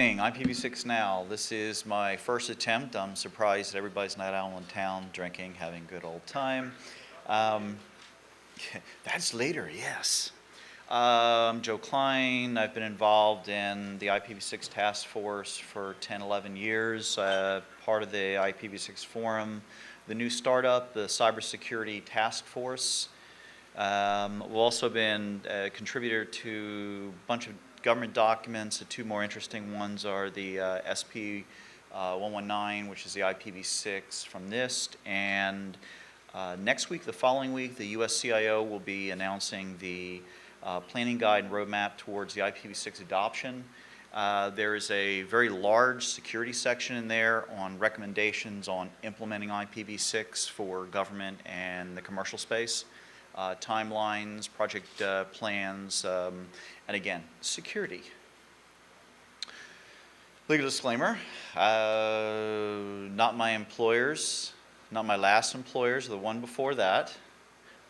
IPv6 Now. This is my first attempt. I'm surprised that everybody's not out in town drinking, having a good old time. That's later, yes. I'm Joe Klein. I've been involved in the IPv6 task force for 10, 11 years, part of the IPv6 forum, the new startup, the cybersecurity task force. We've also been a contributor to a bunch of government documents. The two more interesting ones are the SP 119, which is the IPv6 from NIST, and next week, the following week, the US CIO will be announcing the planning guide and roadmap towards the IPv6 adoption. There is a very large security section in there on recommendations on implementing IPv6 for government and the commercial space. Timelines, project plans, and again, security. Legal disclaimer, not my employers, not my last employers, the one before that,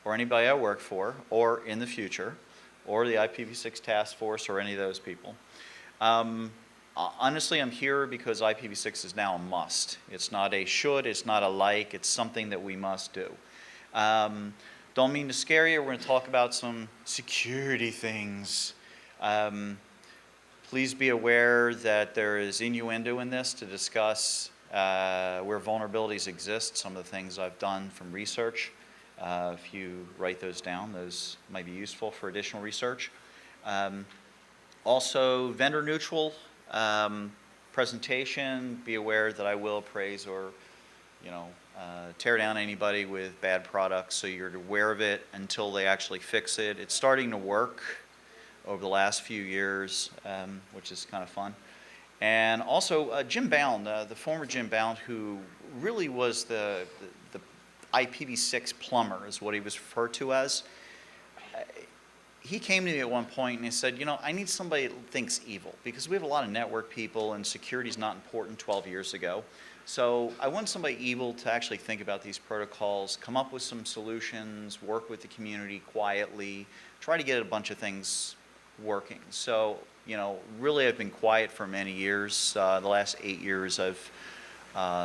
or anybody I work for, or in the future, or the IPv6 task force, or any of those people. Honestly, I'm here because IPv6 is now a must. It's not a should, it's not a like, it's something that we must do. Don't mean to scare you. We're going to talk about some security things. Please be aware that there is innuendo in this to discuss where vulnerabilities exist, some of the things I've done from research. If you write those down, those might be useful for additional research. Also, vendor neutral presentation. Be aware that I will praise or, tear down anybody with bad products, so you're aware of it until they actually fix it. It's starting to work over the last few years, which is kind of fun. And also Jim Bound, the former Jim Bound, who really was the IPv6 plumber, is what he was referred to as. He came to me at one point and he said, I need somebody that thinks evil, because we have a lot of network people and security is not important 12 years ago. So I want somebody evil to actually think about these protocols, come up with some solutions, work with the community quietly, try to get a bunch of things working. So, really I've been quiet for many years. The last 8 years I've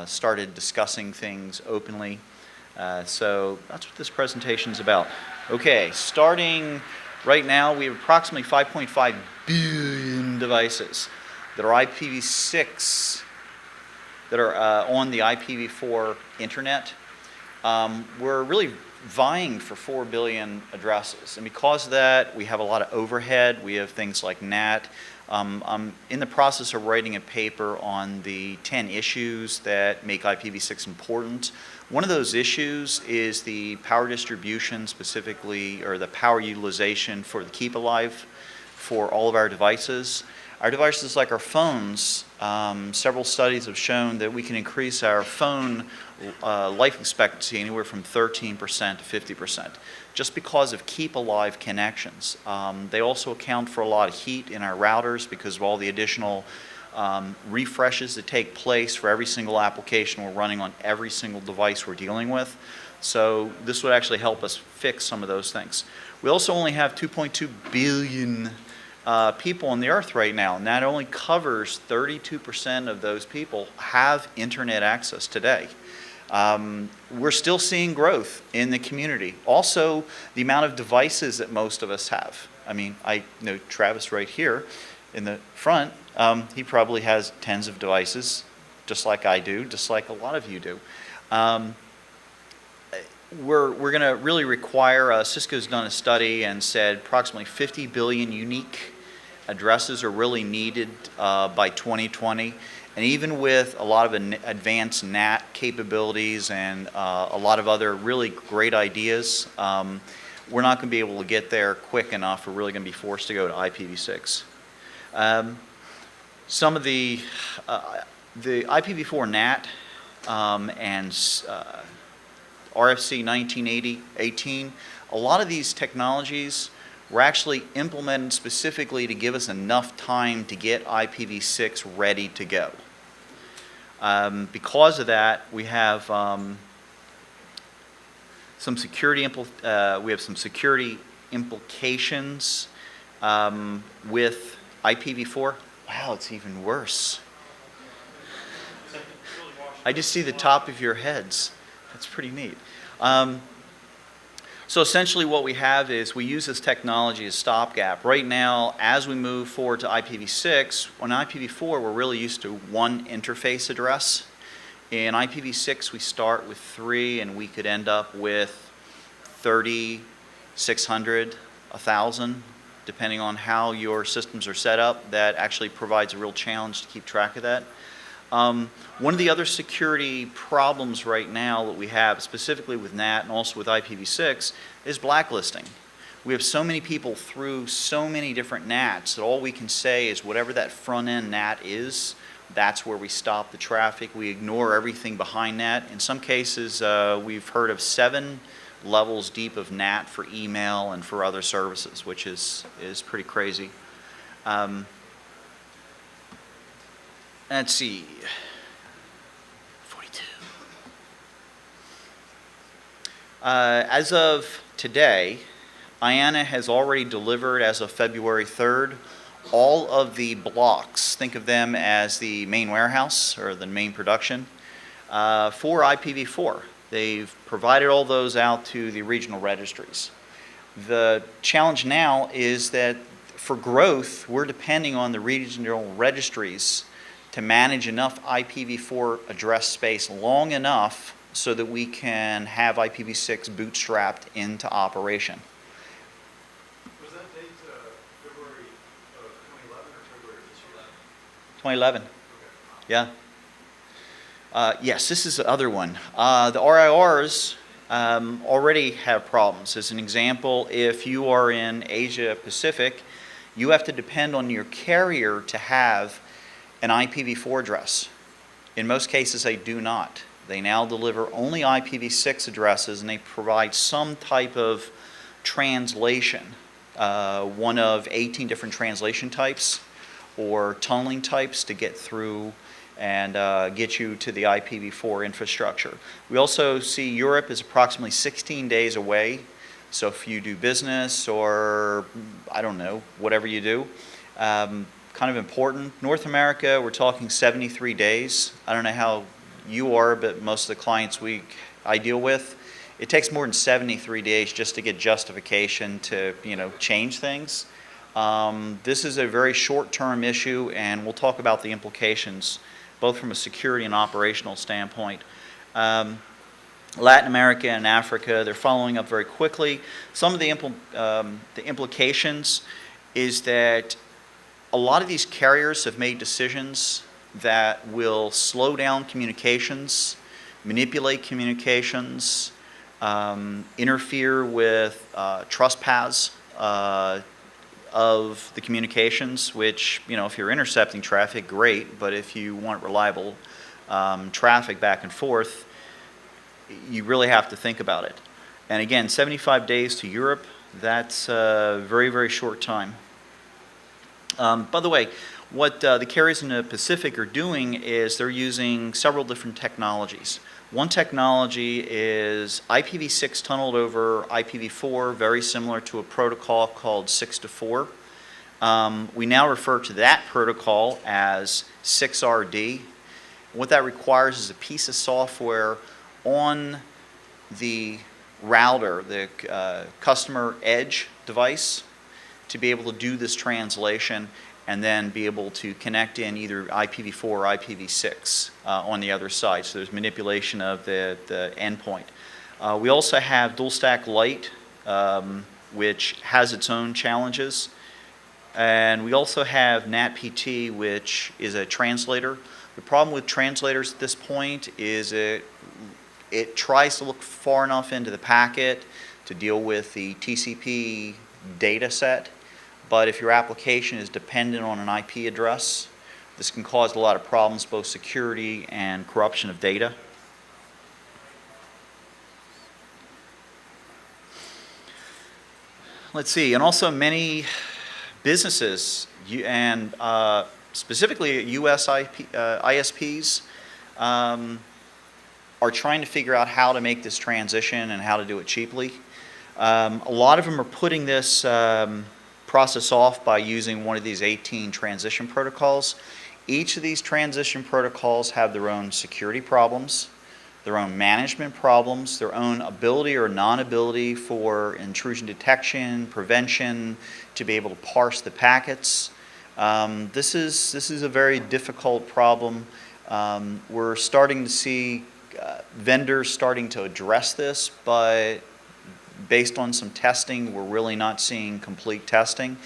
started discussing things openly. So that's what this presentation is about. Okay, starting right now, we have approximately 5.5 billion devices that are IPv6, that are on the IPv4 Internet. We're really vying for 4 billion addresses, and because of that, we have a lot of overhead. We have things like NAT. I'm in the process of writing a paper on the 10 issues that make IPv6 important. One of those issues is the power distribution, specifically, or the power utilization for the keep alive for all of our devices. Our devices, like our phones, several studies have shown that we can increase our phone life expectancy anywhere from 13% to 50%, just because of keep alive connections. They also account for a lot of heat in our routers because of all the additional refreshes that take place for every single application we're running on every single device we're dealing with. So this would actually help us fix some of those things. We also only have 2.2 billion people on the earth right now, and that only covers 32% of those people have internet access today. We're still seeing growth in the community. Also, the amount of devices that most of us have. I mean, I know Travis right here in the front. He probably has tens of devices, just like I do, just like a lot of you do. We're going to really require, Cisco's done a study and said approximately 50 billion unique addresses are really needed by 2020. And even with a lot of advanced NAT capabilities and a lot of other really great ideas, we're not going to be able to get there quick enough. We're really going to be forced to go to IPv6. Some of the IPv4 NAT and RFC 1980-18, a lot of these technologies were actually implemented specifically to give us enough time to get IPv6 ready to go. Because of that, we have some security implications with IPv4. Wow, it's even worse. I just see the top of your heads. That's pretty neat. So essentially what we have is we use this technology as stopgap. Right now, as we move forward to IPv6, on IPv4 we're really used to one interface address. In IPv6 we start with 3 and we could end up with 30, 600, 1,000, depending on how your systems are set up. That actually provides a real challenge to keep track of that. One of the other security problems right now that we have, specifically with NAT and also with IPv6, is blacklisting. We have so many people through so many different NATs that all we can say is whatever that front-end NAT is, that's where we stop the traffic. We ignore everything behind that. In some cases, we've heard of 7 levels deep of NAT for email and for other services, which is pretty crazy. Let's see. 42. As of today, IANA has already delivered, as of February 3rd, all of the blocks, think of them as the main warehouse or the main production, for IPv4. They've provided all those out to the regional registries. The challenge now is that for growth, we're depending on the regional registries to manage enough IPv4 address space long enough so that we can have IPv6 bootstrapped into operation. Was that date February of 2011 or February of this year? 2011. Okay. Yeah. Yes, this is the other one. The RIRs already have problems. As an example, if you are in Asia Pacific, you have to depend on your carrier to have an IPv4 address. In most cases, they do not. They now deliver only IPv6 addresses, and they provide some type of translation, one of 18 different translation types or tunneling types to get through and get you to the IPv4 infrastructure. We also see Europe is approximately 16 days away. So if you do business or, I don't know, whatever you do, kind of important. North America, we're talking 73 days. I don't know how you are, but most of the clients I deal with, it takes more than 73 days just to get justification to, change things. This is a very short-term issue, and we'll talk about the implications, both from a security and operational standpoint. Latin America and Africa, they're following up very quickly. Some of the implications is that a lot of these carriers have made decisions that will slow down communications, manipulate communications, interfere with trust paths of the communications, which, if you're intercepting traffic, great, but if you want reliable traffic back and forth, you really have to think about it. And again, 75 days to Europe, that's a very, very short time. By the way, what the carriers in the Pacific are doing is they're using several different technologies. One technology is IPv6 tunneled over IPv4, very similar to a protocol called 6 to 4. We now refer to that protocol as 6RD. What that requires is a piece of software on the router, the customer edge device, to be able to do this translation and then be able to connect in either IPv4 or IPv6 on the other side. So there's manipulation of the endpoint. We also have dual stack light, which has its own challenges. And we also have NatPT, which is a translator. The problem with translators at this point is it tries to look far enough into the packet to deal with the TCP data set. But if your application is dependent on an IP address, this can cause a lot of problems, both security and corruption of data. Let's see, and also many businesses and specifically US ISPs are trying to figure out how to make this transition and how to do it cheaply. A lot of them are putting this process off by using one of these 18 transition protocols. Each of these transition protocols have their own security problems, their own management problems, their own ability or non-ability for intrusion detection, prevention, to be able to parse the packets. This is a very difficult problem. We're starting to see vendors starting to address this, but based on some testing, we're really not seeing complete testing.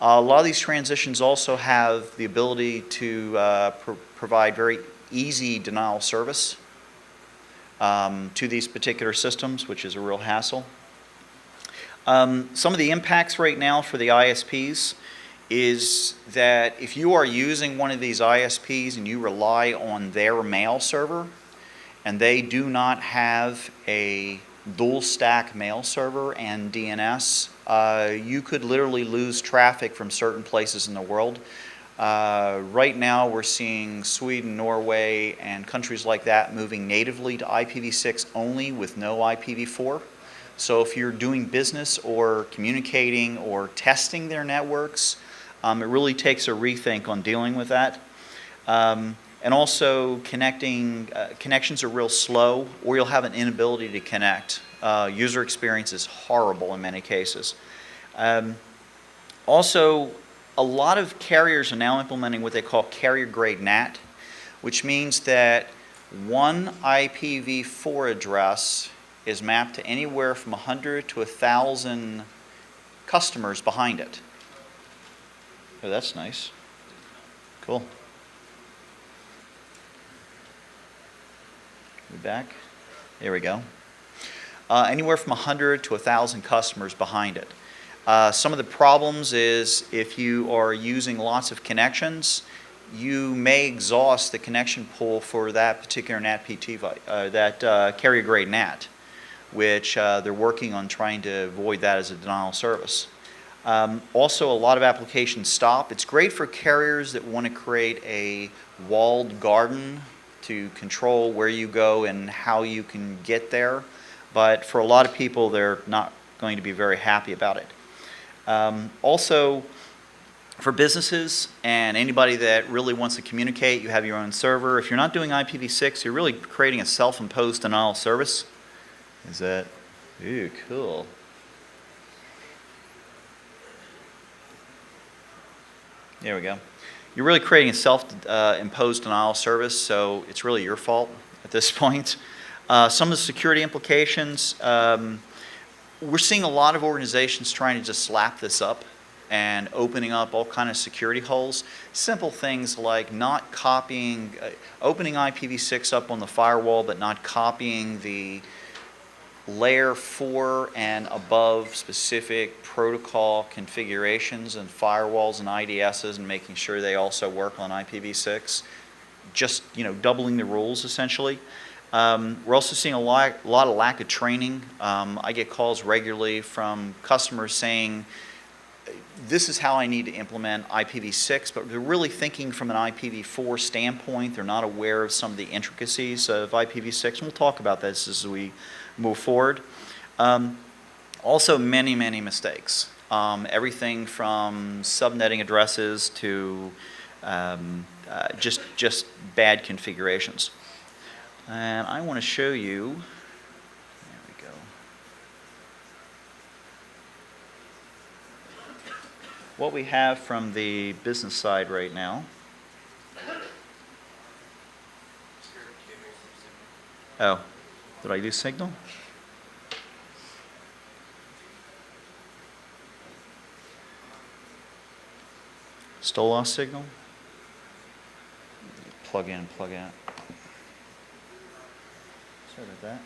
A lot of these transitions also have the ability to provide very easy denial of service to these particular systems, which is a real hassle. Some of the impacts right now for the ISPs is that if you are using one of these ISPs and you rely on their mail server, and they do not have a dual stack mail server and DNS, you could literally lose traffic from certain places in the world. Right now we're seeing Sweden, Norway, and countries like that moving natively to IPv6 only with no IPv4. So if you're doing business or communicating or testing their networks, it really takes a rethink on dealing with that. And also connections are real slow, or you'll have an inability to connect. User experience is horrible in many cases. Also, a lot of carriers are now implementing what they call carrier-grade NAT, which means that one IPv4 address is mapped to anywhere from 100 to 1,000 customers behind it. Oh, that's nice. Cool. We back? There we go. Anywhere from 100 to 1,000 customers behind it. Some of the problems is if you are using lots of connections, you may exhaust the connection pool for that particular NAT-PT, that carrier-grade NAT, which they're working on trying to avoid that as a denial of service. Also, a lot of applications stop. It's great for carriers that want to create a walled garden to control where you go and how you can get there, but for a lot of people, they're not going to be very happy about it. Also, for businesses and anybody that really wants to communicate, you have your own server. If you're not doing IPv6, you're really creating a self-imposed denial of service. Is that, ooh, cool. There we go. You're really creating a self-imposed denial of service, so it's really your fault at this point. Some of the security implications, we're seeing a lot of organizations trying to just slap this up and opening up all kind of security holes. Simple things like not copying, opening IPv6 up on the firewall, but not copying the layer 4 and above specific protocol configurations and firewalls and IDSs, and making sure they also work on IPv6. Just, doubling the rules essentially. We're also seeing a lot of lack of training. I get calls regularly from customers saying, this is how I need to implement IPv6, but they're really thinking from an IPv4 standpoint. They're not aware of some of the intricacies of IPv6, and we'll talk about this as we move forward. Also, many mistakes. Everything from subnetting addresses to just bad configurations. And I want to show you, there we go, what we have from the business side right now. Oh, did I do signal? Still lost signal? Plug in, plug out. Sorry about that.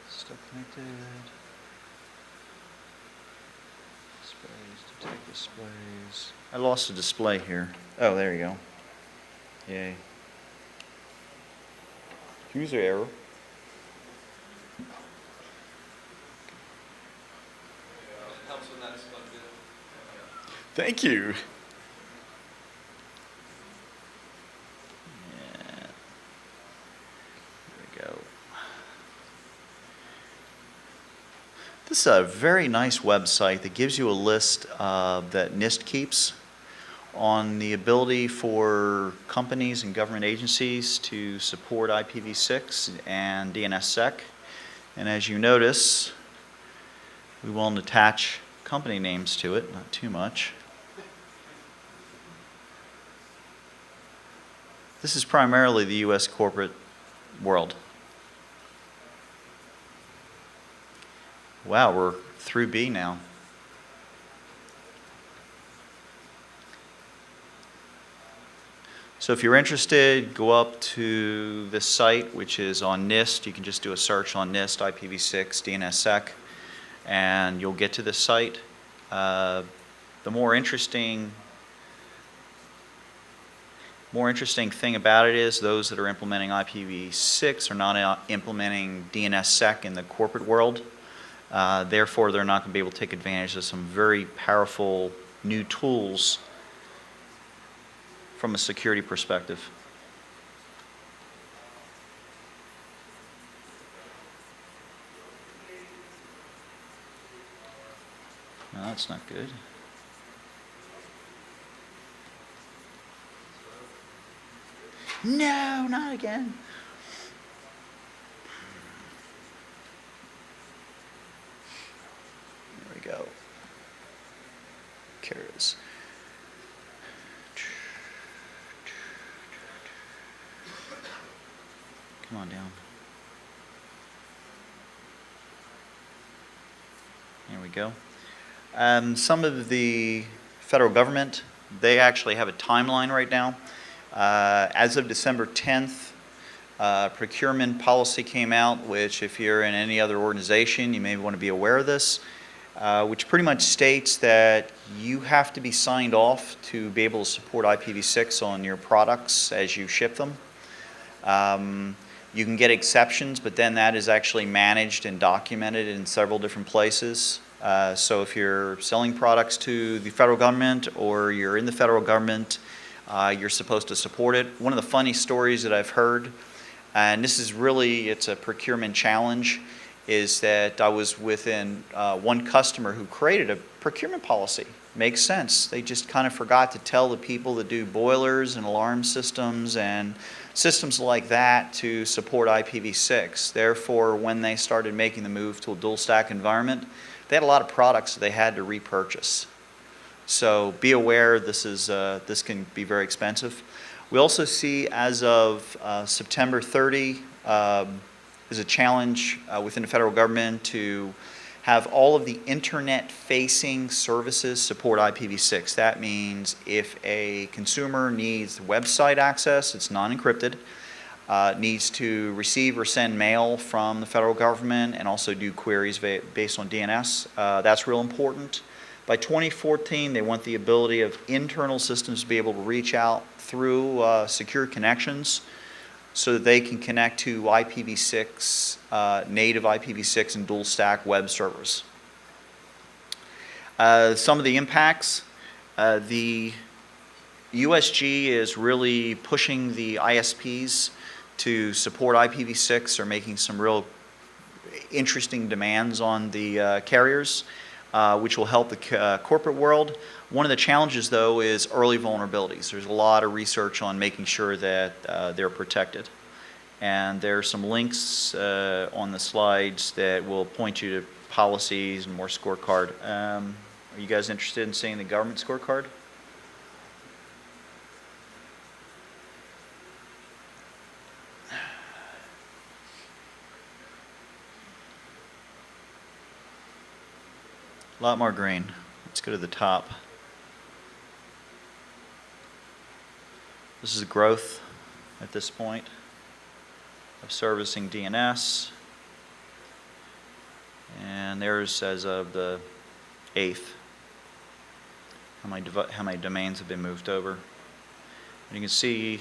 Still connected. Displays, detect displays. I lost a display here. Oh, there you go. Yay. User error. Thank you. This is a very nice website that gives you a list that NIST keeps on the ability for companies and government agencies to support IPv6 and DNSSEC. And as you notice, we won't attach company names to it, not too much. This is primarily the U.S. corporate world. Wow, we're through B now. So if you're interested, go up to this site, which is on NIST. You can just do a search on NIST, IPv6, DNSSEC, and you'll get to this site. The more interesting thing about it is those that are implementing IPv6 are not implementing DNSSEC in the corporate world. Therefore, they're not going to be able to take advantage of some very powerful new tools from a security perspective. No, that's not good. No, not again. There we go. Carrots. Come on down. There we go. Some of the federal government, they actually have a timeline right now. As of December 10th, procurement policy came out, which if you're in any other organization, you may want to be aware of this, which pretty much states that you have to be signed off to be able to support IPv6 on your products as you ship them. You can get exceptions, but then that is actually managed and documented in several different places. So if you're selling products to the federal government or you're in the federal government, you're supposed to support it. One of the funny stories that I've heard, and this is really, it's a procurement challenge, is that I was within one customer who created a procurement policy. Makes sense. They just kind of forgot to tell the people that do boilers and alarm systems and systems like that to support IPv6. Therefore, when they started making the move to a dual stack environment, they had a lot of products that they had to repurchase. So be aware, this can be very expensive. We also see as of September 30 is a challenge within the federal government to have all of the internet-facing services support IPv6. That means if a consumer needs website access, it's non-encrypted, needs to receive or send mail from the federal government and also do queries based on DNS, that's real important. By 2014, they want the ability of internal systems to be able to reach out through secure connections so that they can connect to IPv6, native IPv6 and dual stack web servers. Some of the impacts, the USG is really pushing the ISPs to support IPv6. They're making some real interesting demands on the carriers, which will help the corporate world. One of the challenges, though, is early vulnerabilities. There's a lot of research on making sure that they're protected. And there are some links on the slides that will point you to policies and more scorecard. Are you guys interested in seeing the government scorecard? A lot more green. Let's go to the top. This is growth at this point of servicing DNS. And there's, as of the 8th, how many domains have been moved over. And you can see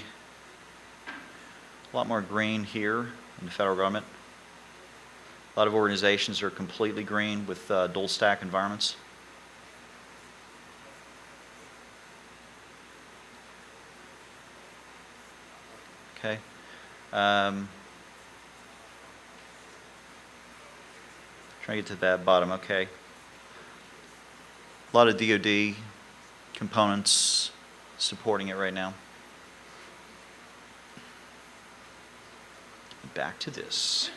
a lot more green here in the federal government. A lot of organizations are completely green with dual stack environments. Okay. Trying to get to that bottom, okay. A lot of DoD components supporting it right now. Back to this.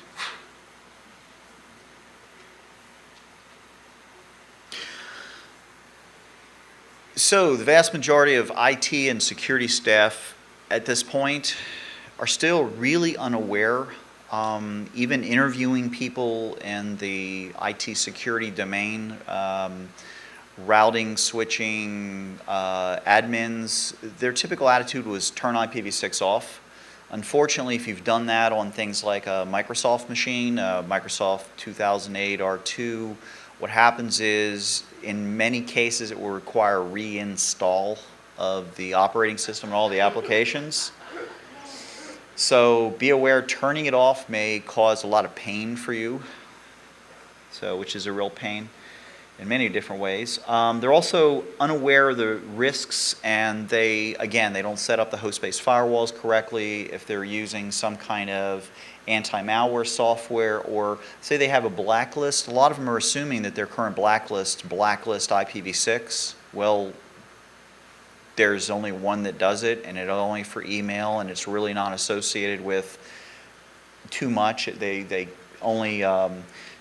So the vast majority of IT and security staff at this point are still really unaware. Even interviewing people in the IT security domain, routing, switching, admins, their typical attitude was turn IPv6 off. Unfortunately, if you've done that on things like a Microsoft machine, Microsoft 2008 R2, what happens is, in many cases, it will require reinstall of the operating system and all the applications. So be aware, turning it off may cause a lot of pain for you, which is a real pain in many different ways. They're also unaware of the risks, and they don't set up the host-based firewalls correctly. If they're using some kind of anti-malware software, or say they have a blacklist, a lot of them are assuming that their current blacklist IPv6. Well, there's only one that does it, and it's only for email, and it's really not associated with too much. They only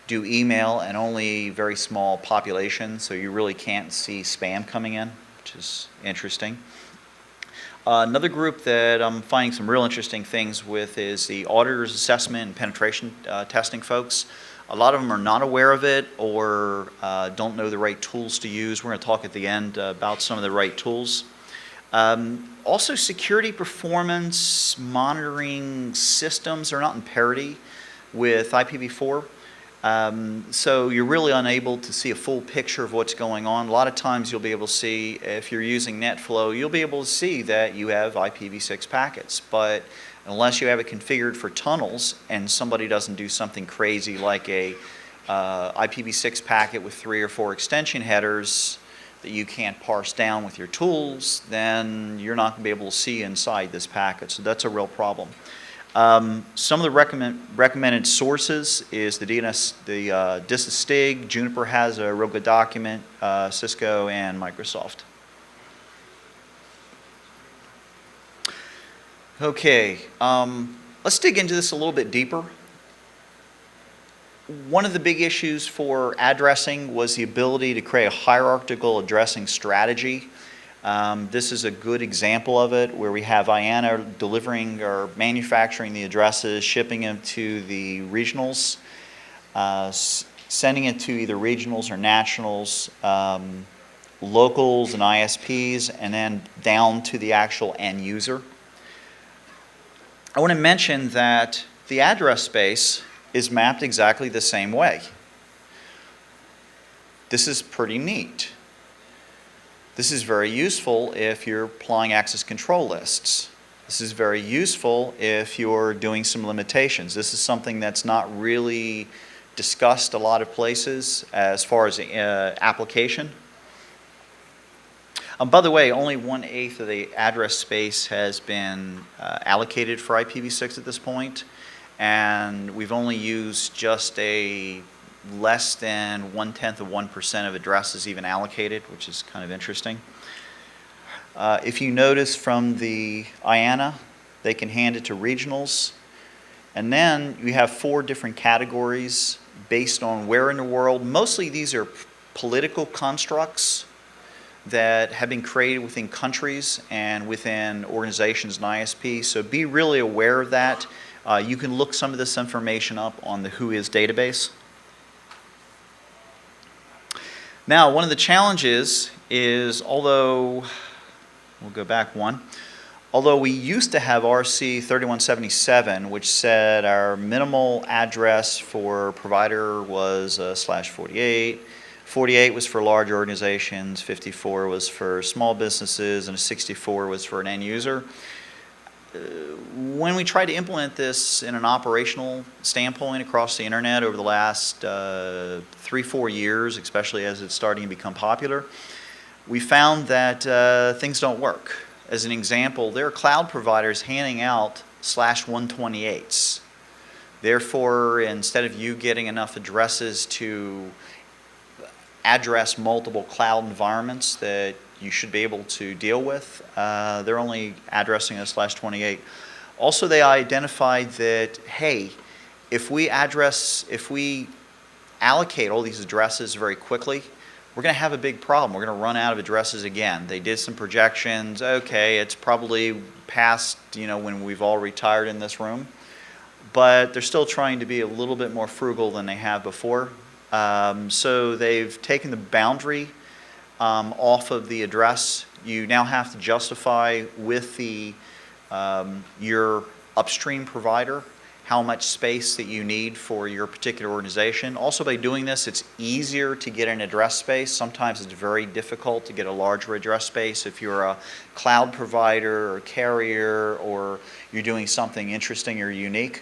do email and only very small population, so you really can't see spam coming in, which is interesting. Another group that I'm finding some real interesting things with is the auditor's assessment and penetration testing folks. A lot of them are not aware of it, or don't know the right tools to use. We're going to talk at the end about some of the right tools. Also, security performance monitoring systems are not in parity with IPv4. So you're really unable to see a full picture of what's going on. A lot of times you'll be able to see, if you're using NetFlow, you'll be able to see that you have IPv6 packets. But unless you have it configured for tunnels and somebody doesn't do something crazy like a IPv6 packet with 3 or 4 extension headers that you can't parse down with your tools, then you're not going to be able to see inside this packet. So that's a real problem. Some of the recommended sources is the DNS, the DISA-STIG. Juniper has a real good document, Cisco and Microsoft. Okay, let's dig into this a little bit deeper. One of the big issues for addressing was the ability to create a hierarchical addressing strategy. This is a good example of it, where we have IANA delivering or manufacturing the addresses, shipping them to the regionals, sending it to either regionals or nationals, locals and ISPs, and then down to the actual end user. I want to mention that the address space is mapped exactly the same way. This is pretty neat. This is very useful if you're applying access control lists. This is very useful if you're doing some limitations. This is something that's not really discussed a lot of places as far as application. By the way, only 1/8 of the address space has been allocated for IPv6 at this point, and we've only used just a less than 1/10 of 1% of addresses even allocated, which is kind of interesting. If you notice from the IANA, they can hand it to regionals, and then you have 4 different categories based on where in the world. Mostly these are political constructs that have been created within countries and within organizations and ISPs, so be really aware of that. You can look some of this information up on the WHOIS database. Now, one of the challenges is, although, we'll go back one, although we used to have RC 3177, which said our minimal address for provider was /48, 48 was for large organizations, 54 was for small businesses, and 64 was for an end user. When we tried to implement this in an operational standpoint across the internet over the last 3-4 years, especially as it's starting to become popular, we found that things don't work. As an example, there are cloud providers handing out /128s. Therefore, instead of you getting enough addresses to address multiple cloud environments that you should be able to deal with, they're only addressing a /28. Also, they identified that, hey, if we allocate all these addresses very quickly, we're going to have a big problem. We're going to run out of addresses again. They did some projections. Okay, it's probably past, when we've all retired in this room, but they're still trying to be a little bit more frugal than they have before. So they've taken the boundary off of the address. You now have to justify with your upstream provider how much space that you need for your particular organization. Also, by doing this, it's easier to get an address space. Sometimes it's very difficult to get a larger address space if you're a cloud provider or carrier, or you're doing something interesting or unique.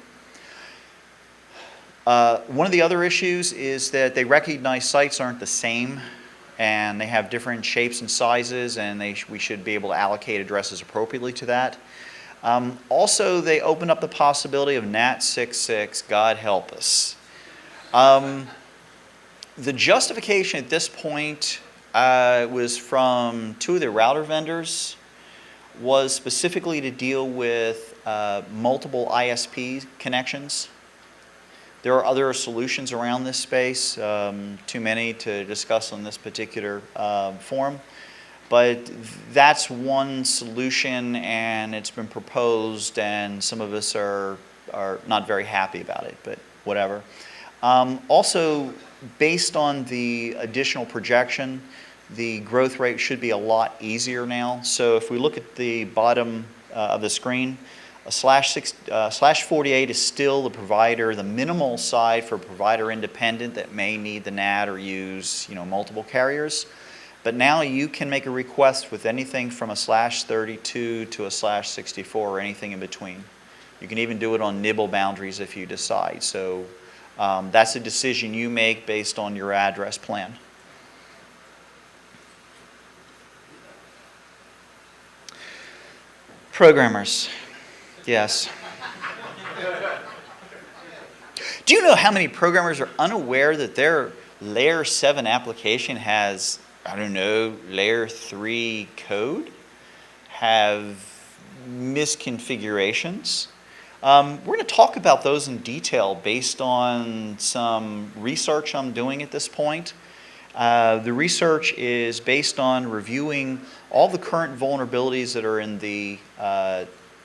One of the other issues is that they recognize sites aren't the same, and they have different shapes and sizes, and we should be able to allocate addresses appropriately to that. Also, they open up the possibility of NAT66, God help us. The justification at this point was from two of the router vendors, was specifically to deal with multiple ISP connections. There are other solutions around this space, too many to discuss on this particular forum. But that's one solution, and it's been proposed, and some of us are not very happy about it, but whatever. Also, based on the additional projection, the growth rate should be a lot easier now. So if we look at the bottom of the screen, a /48 is still the provider, the minimal side for provider independent that may need the NAT or use multiple carriers. But now you can make a request with anything from a /32 to a /64 or anything in between. You can even do it on nibble boundaries if you decide. So that's a decision you make based on your address plan. Programmers, yes. Do you know how many programmers are unaware that their Layer 7 application has, I don't know, Layer 3 code, have misconfigurations? We're going to talk about those in detail based on some research I'm doing at this point. The research is based on reviewing all the current vulnerabilities that are in the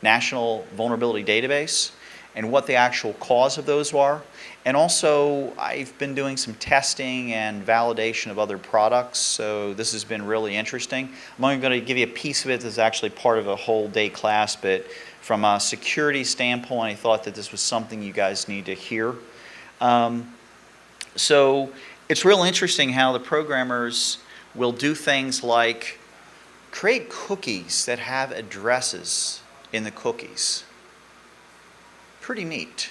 National Vulnerability Database and what the actual cause of those are. And also, I've been doing some testing and validation of other products, so this has been really interesting. I'm only going to give you a piece of it that's actually part of a whole day class, but from a security standpoint, I thought that this was something you guys need to hear. So it's real interesting how the programmers will do things like create cookies that have addresses in the cookies. Pretty neat.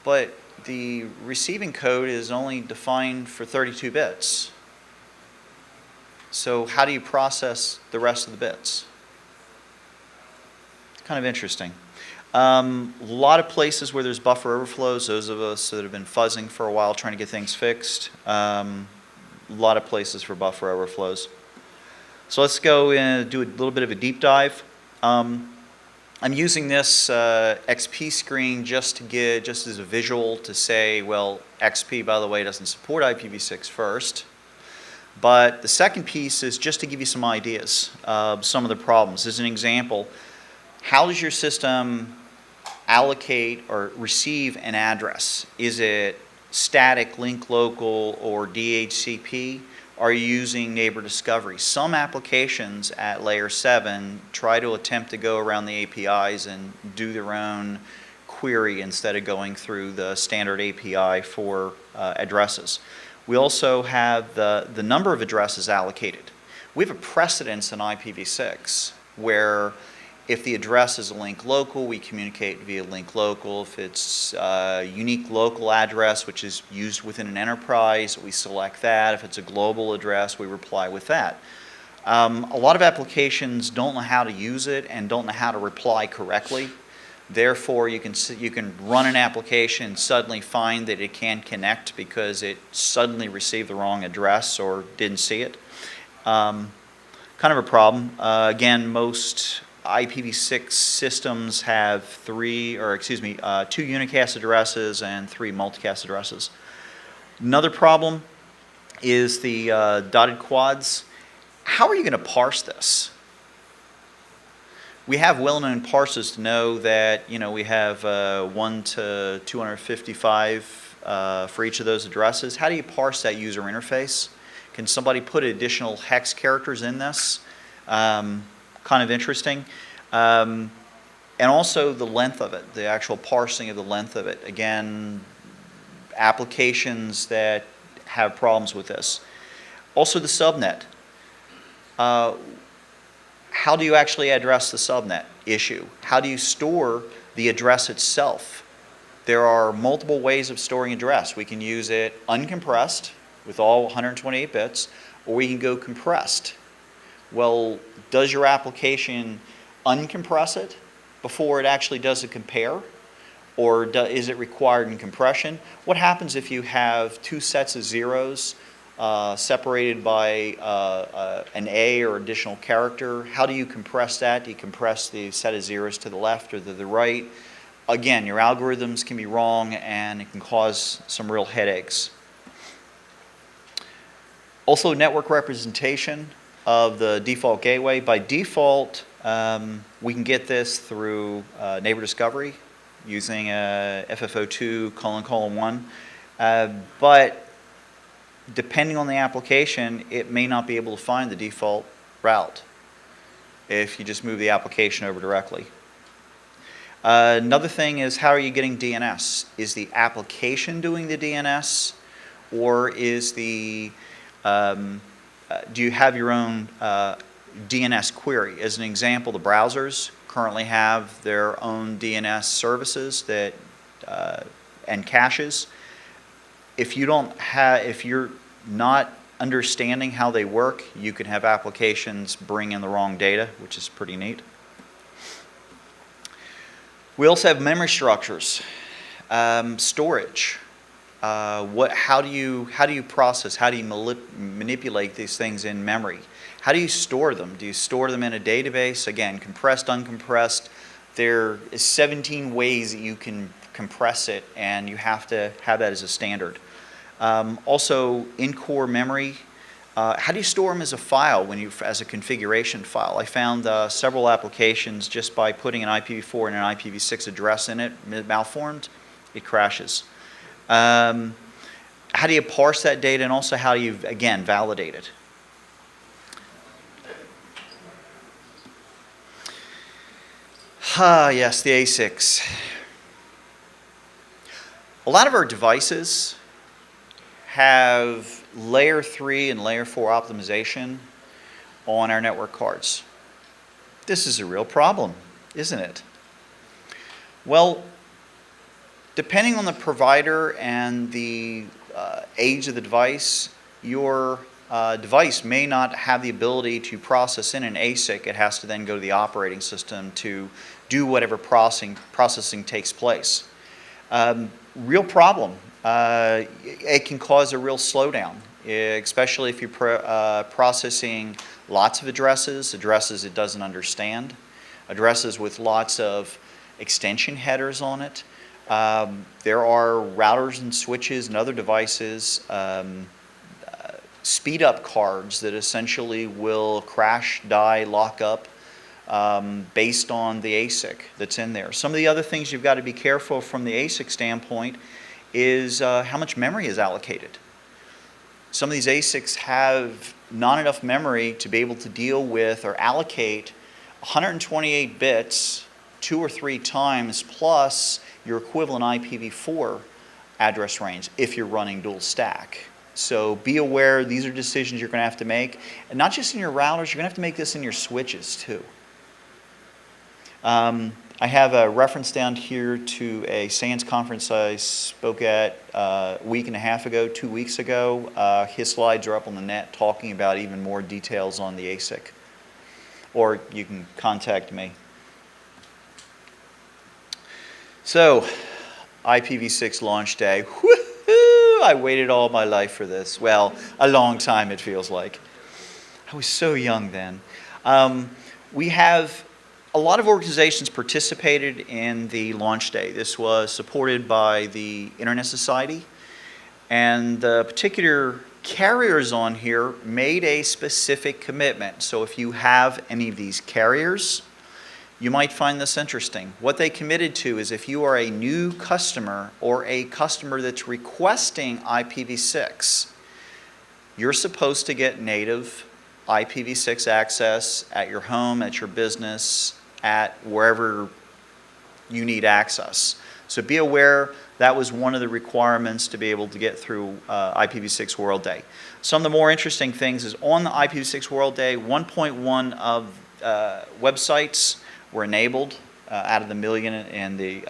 But the receiving code is only defined for 32 bits. So how do you process the rest of the bits? It's kind of interesting. A lot of places where there's buffer overflows, those of us that have been fuzzing for a while trying to get things fixed, a lot of places for buffer overflows. So let's go and do a little bit of a deep dive. I'm using this XP screen just as a visual to say, well, XP, by the way, doesn't support IPv6 first. But the second piece is just to give you some ideas of some of the problems. As an example, how does your system allocate or receive an address? Is it static, link local, or DHCP? Are you using neighbor discovery? Some applications at layer 7 try to attempt to go around the APIs and do their own query instead of going through the standard API for addresses. We also have the number of addresses allocated. We have a precedence in IPv6 where if the address is a link local, we communicate via link local. If it's a unique local address, which is used within an enterprise, we select that. If it's a global address, we reply with that. A lot of applications don't know how to use it and don't know how to reply correctly. Therefore, you can run an application and suddenly find that it can't connect because it suddenly received the wrong address or didn't see it. Kind of a problem. Again, most IPv6 systems have two unicast addresses and 3 multicast addresses. Another problem is the dotted quads. How are you going to parse this? We have well-known parsers to know that we have 1 to 255 for each of those addresses. How do you parse that user interface? Can somebody put additional hex characters in this? Kind of interesting. And also the length of it, the actual parsing of the length of it. Again, applications that have problems with this. Also the subnet. How do you actually address the subnet issue? How do you store the address itself? There are multiple ways of storing address. We can use it uncompressed with all 128 bits, or we can go compressed. Well, does your application uncompress it before it actually does a compare? Or is it required in compression? What happens if you have 2 sets of zeros separated by an A or additional character? How do you compress that? Do you compress the set of zeros to the left or to the right? Again, your algorithms can be wrong and it can cause some real headaches. Also, network representation of the default gateway. By default, we can get this through neighbor discovery using FFO2::1. But depending on the application, it may not be able to find the default route if you just move the application over directly. Another thing is, how are you getting DNS? Is the application doing the DNS, or is do you have your own DNS query? As an example, the browsers currently have their own DNS services that and caches. If you're not understanding how they work, you can have applications bring in the wrong data, which is pretty neat. We also have memory structures, storage. How do you process? How do you manipulate these things in memory? How do you store them? Do you store them in a database? Again, compressed, uncompressed. There is 17 ways that you can compress it, and you have to have that as a standard. Also, in-core memory. How do you store them as a file as a configuration file? I found several applications just by putting an IPv4 and an IPv6 address in it, malformed, it crashes. How do you parse that data, and also how do you, again, validate it? Yes, the ASICs. A lot of our devices have layer 3 and layer 4 optimization on our network cards. This is a real problem, isn't it? Well, depending on the provider and the age of the device, your device may not have the ability to process in an ASIC. It has to then go to the operating system to do whatever processing takes place. Real problem. It can cause a real slowdown, especially if you're processing lots of addresses it doesn't understand, addresses with lots of extension headers on it. There are routers and switches and other devices, speed up cards that essentially will crash, die, lock up based on the ASIC that's in there. Some of the other things you've got to be careful from the ASIC standpoint is how much memory is allocated. Some of these ASICs have not enough memory to be able to deal with or allocate 128 bits 2 or 3 times plus your equivalent IPv4 address range if you're running dual stack. So be aware, these are decisions you're going to have to make, and not just in your routers, you're going to have to make this in your switches too. I have a reference down here to a SANS conference I spoke at a week and a half ago, 2 weeks ago. His slides are up on the net talking about even more details on the ASIC. Or you can contact me. So, IPv6 launch day. Woohoo! I waited all my life for this. Well, a long time it feels like. I was so young then. We have a lot of organizations participated in the launch day. This was supported by the Internet Society, and the particular carriers on here made a specific commitment. So if you have any of these carriers, you might find this interesting. What they committed to is if you are a new customer or a customer that's requesting IPv6, you're supposed to get native IPv6 access at your home, at your business, at wherever you need access. So be aware that was one of the requirements to be able to get through IPv6 World Day. Some of the more interesting things is on the IPv6 World Day, 1.1 of websites were enabled out of the million in the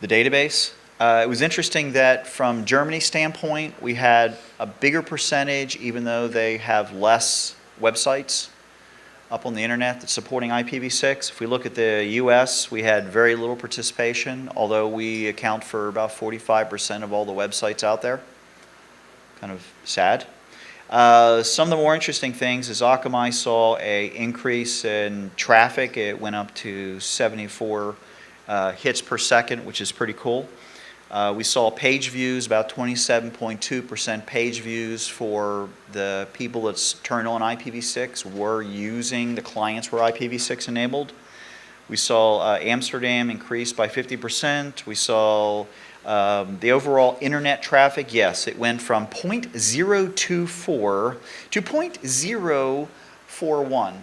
database. It was interesting that from Germany's standpoint, we had a bigger percentage, even though they have less websites up on the internet that's supporting IPv6. If we look at the US, we had very little participation, although we account for about 45% of all the websites out there. Kind of sad. Some of the more interesting things is Akamai saw an increase in traffic. It went up to 74 hits per second, which is pretty cool. We saw page views, about 27.2% page views for the people that's turned on IPv6 were using, the clients were IPv6 enabled. We saw Amsterdam increase by 50%. We saw the overall internet traffic, yes, it went from 0.024 to 0.041.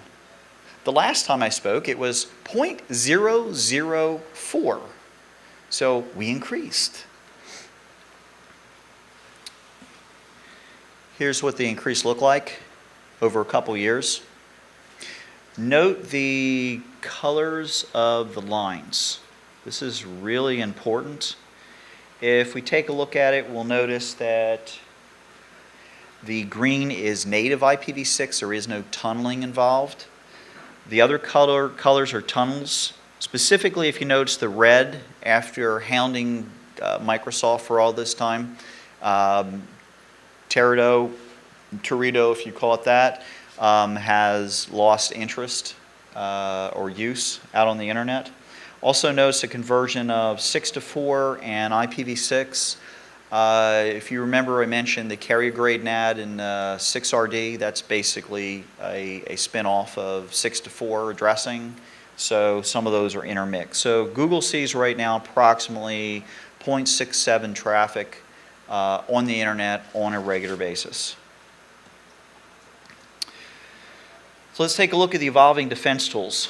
The last time I spoke, it was 0.004. So we increased. Here's what the increase looked like over a couple years. Note the colors of the lines. This is really important. If we take a look at it, we'll notice that the green is native IPv6. There is no tunneling involved. The other colors are tunnels. Specifically, if you notice the red, after hounding Microsoft for all this time, Teredo, if you call it that, has lost interest or use out on the internet. Also notice a conversion of 6 to 4 and IPv6. If you remember, I mentioned the carrier grade NAT and 6RD. That's basically a spin-off of 6 to 4 addressing. So some of those are intermixed. So Google sees right now approximately 0.67 traffic on the internet on a regular basis. So let's take a look at the evolving defense tools.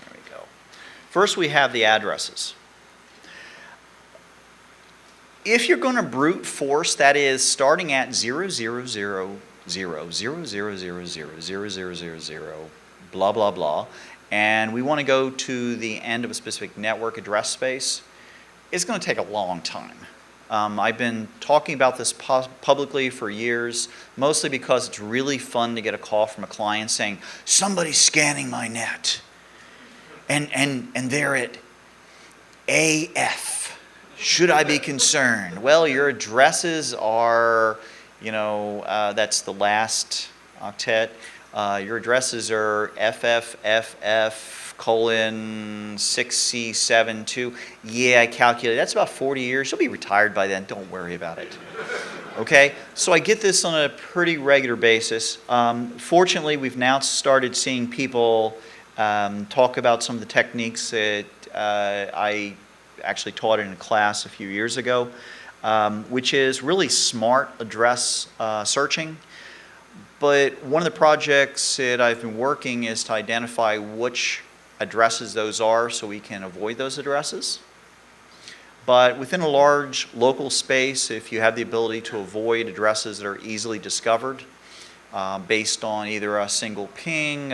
There we go. First we have the addresses. If you're going to brute force, that is starting at 00000000000, blah, blah, blah, and we want to go to the end of a specific network address space, it's going to take a long time. I've been talking about this publicly for years, mostly because it's really fun to get a call from a client saying, somebody's scanning my net, and they're at AF. Should I be concerned? Well, your addresses are, that's the last octet. Your addresses are FFFF:6C72. Yeah, I calculated. That's about 40 years. You'll be retired by then. Don't worry about it. Okay? So I get this on a pretty regular basis. Fortunately, we've now started seeing people talk about some of the techniques that I actually taught in a class a few years ago, which is really smart address searching. But one of the projects that I've been working is to identify which addresses those are so we can avoid those addresses. But within a large local space, if you have the ability to avoid addresses that are easily discovered based on either a single ping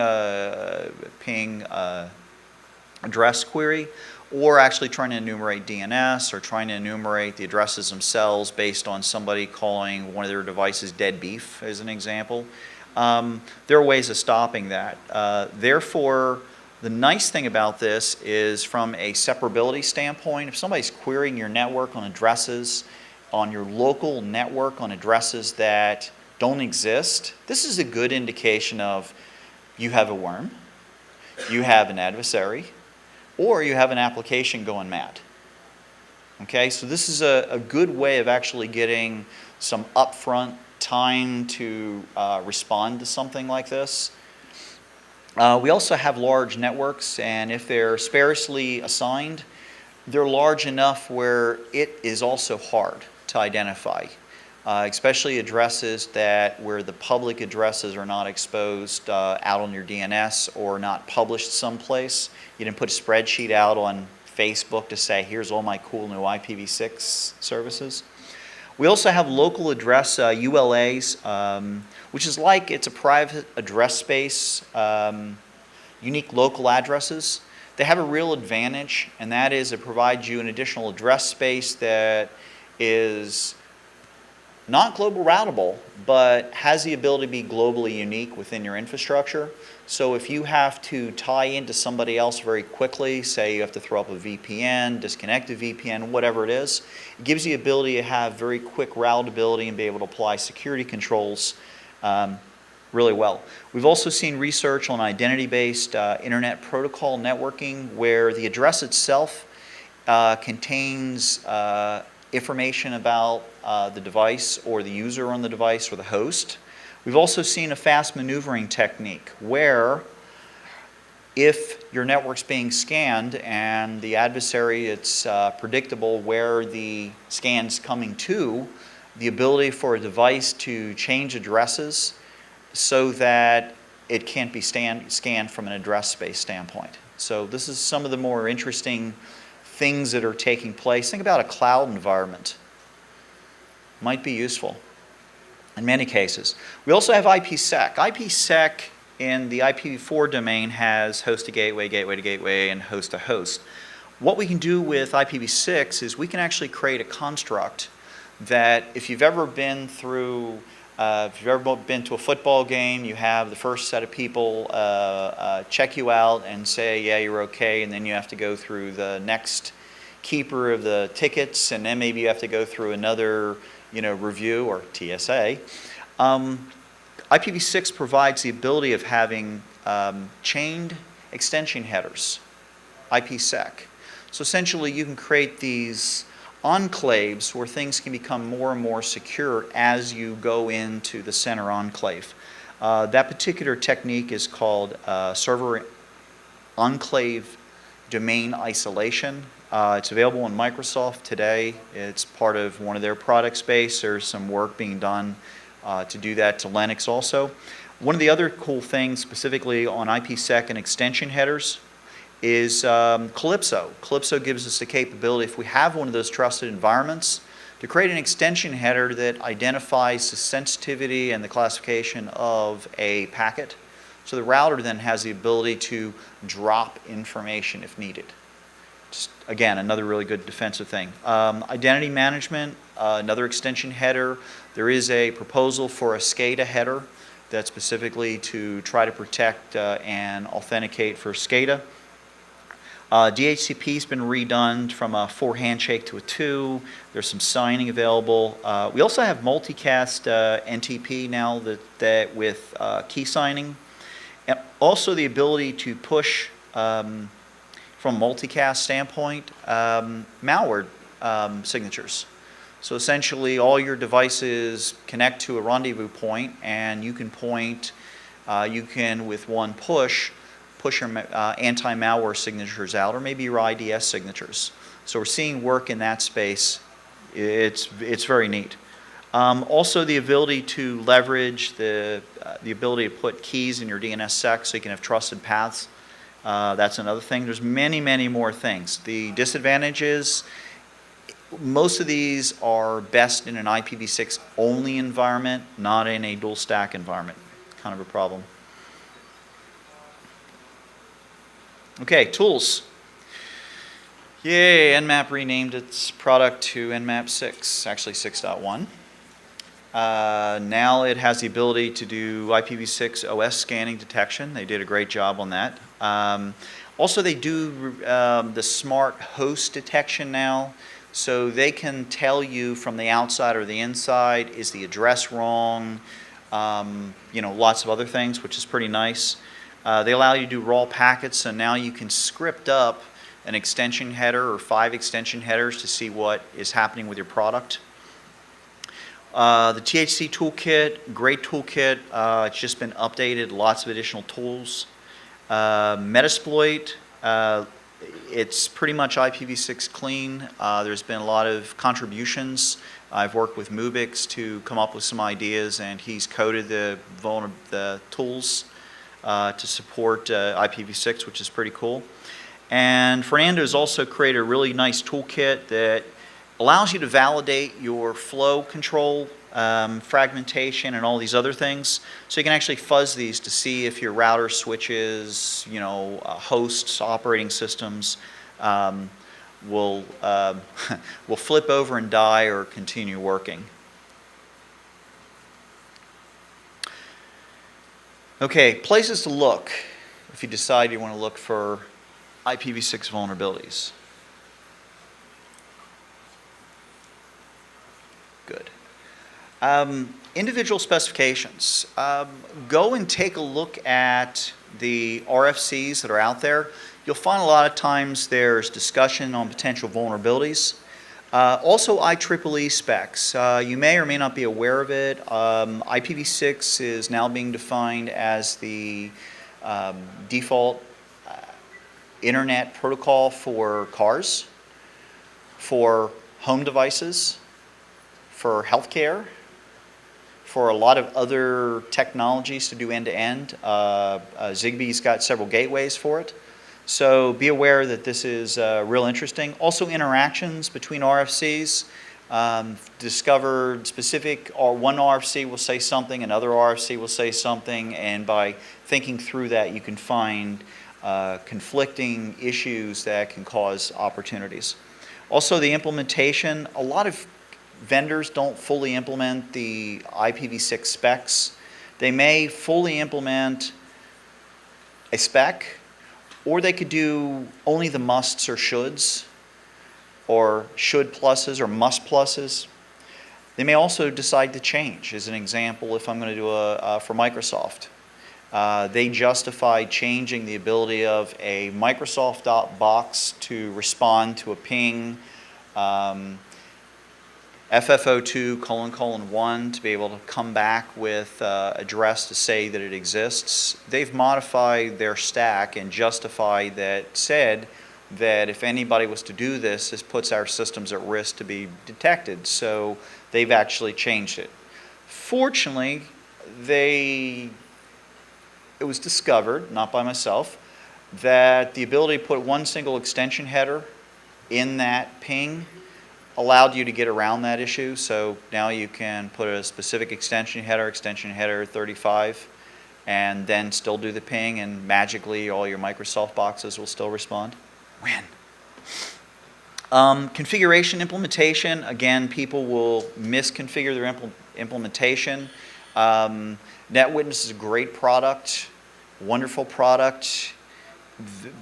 address query, or actually trying to enumerate DNS or trying to enumerate the addresses themselves based on somebody calling one of their devices dead beef, as an example. There are ways of stopping that. Therefore, The nice thing about this is from a separability standpoint, if somebody's querying your network on addresses, on your local network on addresses that don't exist, this is a good indication of you have a worm, you have an adversary, or you have an application going mad. Okay, so this is a good way of actually getting some upfront time to respond to something like this. We also have large networks, and if they're sparsely assigned, they're large enough where it is also hard to identify, especially addresses where the public addresses are not exposed out on your DNS or not published someplace. You didn't put a spreadsheet out on Facebook to say, here's all my cool new IPv6 services. We also have local address ULAs, which is like it's a private address space, unique local addresses. They have a real advantage, and that is it provides you an additional address space that is not global routable, but has the ability to be globally unique within your infrastructure. So if you have to tie into somebody else very quickly, say you have to throw up a VPN, disconnect a VPN, whatever it is, it gives you the ability to have very quick routability and be able to apply security controls really well. We've also seen research on identity-based internet protocol networking where the address itself contains information about the device or the user on the device or the host. We've also seen a fast maneuvering technique where if your network's being scanned and the adversary, it's predictable where the scan's coming to, the ability for a device to change addresses so that it can't be scanned from an address space standpoint. So this is some of the more interesting things that are taking place. Think about a cloud environment. Might be useful in many cases. We also have IPsec. IPsec in the IPv4 domain has host to gateway, gateway to gateway, and host to host. What we can do with IPv6 is we can actually create a construct that if you've ever been through if you've ever been to a football game, you have the first set of people check you out and say, yeah, you're okay, and then you have to go through the next keeper of the tickets, and then maybe you have to go through another review or TSA. IPv6 provides the ability of having chained extension headers, IPsec. So essentially you can create these enclaves where things can become more and more secure as you go into the center enclave. That particular technique is called server enclave domain isolation. It's available in Microsoft today. It's part of one of their product space. There's some work being done to do that to Linux also. One of the other cool things specifically on IPsec and extension headers is Calypso. Calypso gives us the capability, if we have one of those trusted environments, to create an extension header that identifies the sensitivity and the classification of a packet. So the router then has the ability to drop information if needed. Just, again, another really good defensive thing. Identity management, another extension header. There is a proposal for a SCADA header that's specifically to try to protect and authenticate for SCADA. DHCP's been redone from a 4 handshake to a 2. There's some signing available. We also have multicast NTP now that with key signing, and also the ability to push from a multicast standpoint malware signatures. So essentially all your devices connect to a rendezvous point, and you can with one push your anti-malware signatures out, or maybe your IDS signatures. So we're seeing work in that space. It's very neat. Also the ability to leverage the ability to put keys in your DNSSEC so you can have trusted paths. That's another thing. There's many, many more things. The disadvantage is most of these are best in an IPv6 only environment, not in a dual stack environment. Kind of a problem. Okay, tools. Yay, Nmap renamed its product to Nmap 6, actually 6.1. Now it has the ability to do IPv6 OS scanning detection. They did a great job on that. Also, they do the smart host detection now, so they can tell you from the outside or the inside, is the address wrong, you know, lots of other things, which is pretty nice. They allow you to do raw packets, so now you can script up an extension header or 5 extension headers to see what is happening with your product. The THC toolkit, great toolkit. It's just been updated, lots of additional tools. Metasploit, it's pretty much IPv6 clean. There's been a lot of contributions. I've worked with Mubix to come up with some ideas, and he's coded the tools to support IPv6, which is pretty cool. And Fernando's also created a really nice toolkit that allows you to validate your flow control, fragmentation, and all these other things. So you can actually fuzz these to see if your router switches, you know, hosts, operating systems will flip over and die or continue working. Okay, places to look if you decide you want to look for IPv6 vulnerabilities. Good. Individual specifications. Go and take a look at the RFCs that are out there. You'll find a lot of times there's discussion on potential vulnerabilities. Also IEEE specs. You may or may not be aware of it. IPv6 is now being defined as the default internet protocol for cars, for home devices, for healthcare, for a lot of other technologies to do end-to-end. Zigbee's got several gateways for it. So be aware that this is real interesting. Also interactions between RFCs. Discovered specific, or one RFC will say something, another RFC will say something, and by thinking through that you can find conflicting issues that can cause opportunities. Also the implementation, a lot of vendors don't fully implement the IPv6 specs. They may fully implement a spec, or they could do only the musts or shoulds, or should pluses or must pluses. They may also decide to change. As an example, if I'm going to do for Microsoft, they justified changing the ability of a Microsoft box to respond to a ping, FFO2::1 to be able to come back with address to say that it exists. They've modified their stack and justified that, said that if anybody was to do this, this puts our systems at risk to be detected. So they've actually changed it. Fortunately, it was discovered, not by myself, that the ability to put one single extension header in that ping allowed you to get around that issue. So now you can put a specific extension header 35, and then still do the ping, and magically all your Microsoft boxes will still respond. Win. Configuration implementation, again, people will misconfigure their implementation. NetWitness is a great product, wonderful product.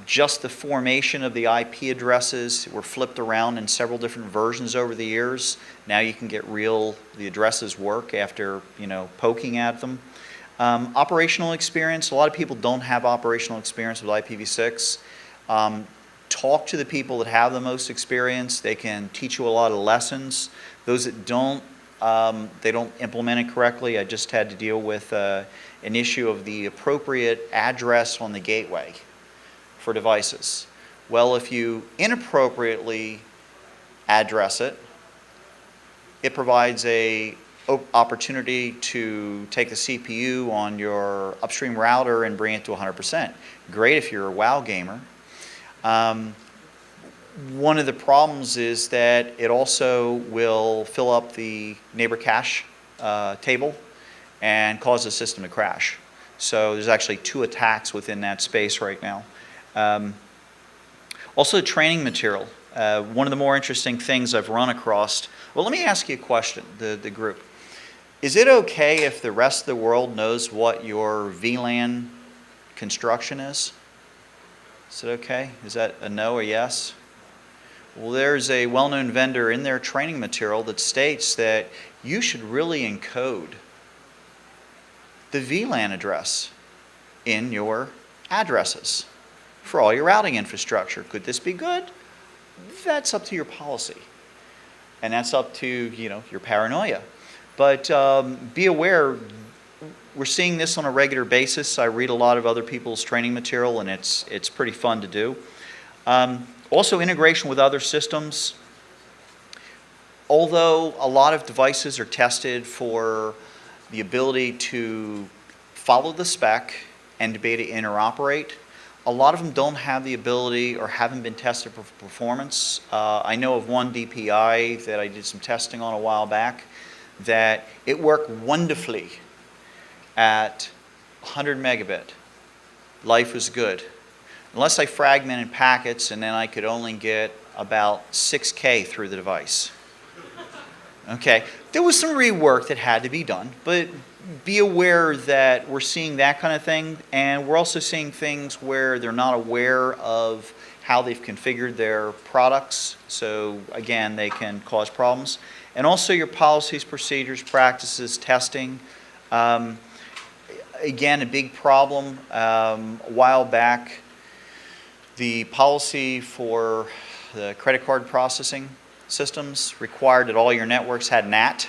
Just the formation of the IP addresses were flipped around in several different versions over the years. Now you can get the addresses work after, you know, poking at them. Operational experience, a lot of people don't have operational experience with IPv6. Talk to the people that have the most experience. They can teach you a lot of lessons. Those that don't, they don't implement it correctly. I just had to deal with an issue of the appropriate address on the gateway for devices. Well, if you inappropriately address it, it provides a opportunity to take the CPU on your upstream router and bring it to 100%. Great if you're a WoW gamer. One of the problems is that it also will fill up the neighbor cache table and cause the system to crash. So there's actually 2 attacks within that space right now. Also training material. One of the more interesting things I've run across, well, let me ask you a question, the group. Is it okay if the rest of the world knows what your VLAN construction is? Is it okay? Is that a no or yes? Well, there's a well-known vendor in their training material that states that you should really encode the VLAN address in your addresses for all your routing infrastructure. Could this be good? That's up to your policy. And that's up to, your paranoia. But be aware, we're seeing this on a regular basis. I read a lot of other people's training material, and it's pretty fun to do. Also, integration with other systems. Although a lot of devices are tested for the ability to follow the spec and to be able to interoperate, a lot of them don't have the ability or haven't been tested for performance. I know of one DPI that I did some testing on a while back that it worked wonderfully at 100 megabit. Life was good. Unless I fragmented packets, and then I could only get about 6K through the device. Okay, there was some rework that had to be done, but be aware that we're seeing that kind of thing, and we're also seeing things where they're not aware of how they've configured their products, so again, they can cause problems. And also your policies, procedures, practices, testing. Again, a big problem. A while back, the policy for the credit card processing systems required that all your networks had NAT.